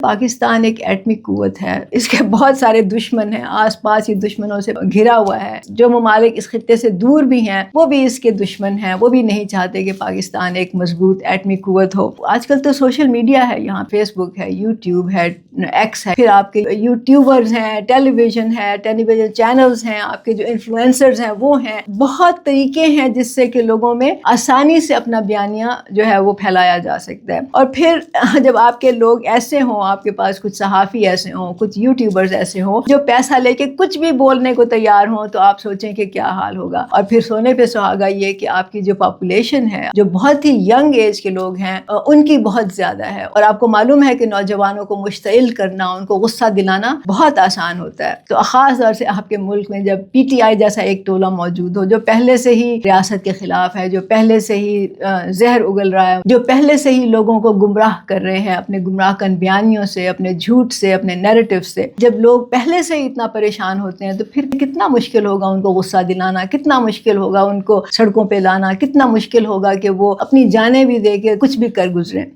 پاکستان ایک ایٹمی قوت ہے، اس کے بہت سارے دشمن ہیں، آس پاس ہی دشمنوں سے گھرا ہوا ہے۔ جو ممالک اس خطے سے دور بھی ہیں وہ بھی اس کے دشمن ہیں، وہ بھی نہیں چاہتے کہ پاکستان ایک مضبوط ایٹمی قوت ہو۔ آج کل تو سوشل میڈیا ہے، یہاں فیس بک ہے، یوٹیوب ہے، ایکس ہے، پھر آپ کے یوٹیوبرز ہیں، ٹیلی ویژن چینلز ہیں، آپ کے جو انفلوئنسرز ہیں وہ ہیں، بہت طریقے ہیں جس سے کہ لوگوں میں آسانی سے اپنا بیانیہ جو ہے وہ پھیلایا جا سکتا ہے۔ اور پھر جب آپ کے لوگ ایسے ہوں، آپ کے پاس کچھ صحافی ایسے ہوں، کچھ یوٹیوبرز ایسے ہوں جو پیسہ لے کے کچھ بھی بولنے کو تیار ہوں، تو آپ سوچیں کہ کیا حال ہوگا۔ اور پھر سونے پہ سہاگا یہ کہ آپ کی جو پاپولیشن ہے، جو بہت ہی ینگ ایج کے لوگ ہیں، ان کی بہت زیادہ ہے، اور آپ کو معلوم ہے کہ نوجوانوں کو مشتعل کرنا، ان کو غصہ دلانا بہت آسان ہوتا ہے۔ تو خاص طور سے آپ کے ملک میں جب پی ٹی آئی جیسا ایک ٹولہ موجود ہو جو پہلے سے ہی ریاست کے خلاف ہے، جو پہلے سے ہی زہر اگل رہا ہے، جو پہلے سے ہی لوگوں کو گمراہ کر رہے ہیں اپنے گمراہ کن بیانیوں سے، اپنے جھوٹ سے، اپنے نیریٹو سے، جب لوگ پہلے سے ہی اتنا پریشان ہوتے ہیں تو پھر کتنا مشکل ہوگا ان کو غصہ دلانا، کتنا مشکل ہوگا ان کو سڑکوں پہ لانا، کتنا مشکل ہوگا کہ وہ اپنی جانیں بھی دے کے کچھ بھی کر گزریں۔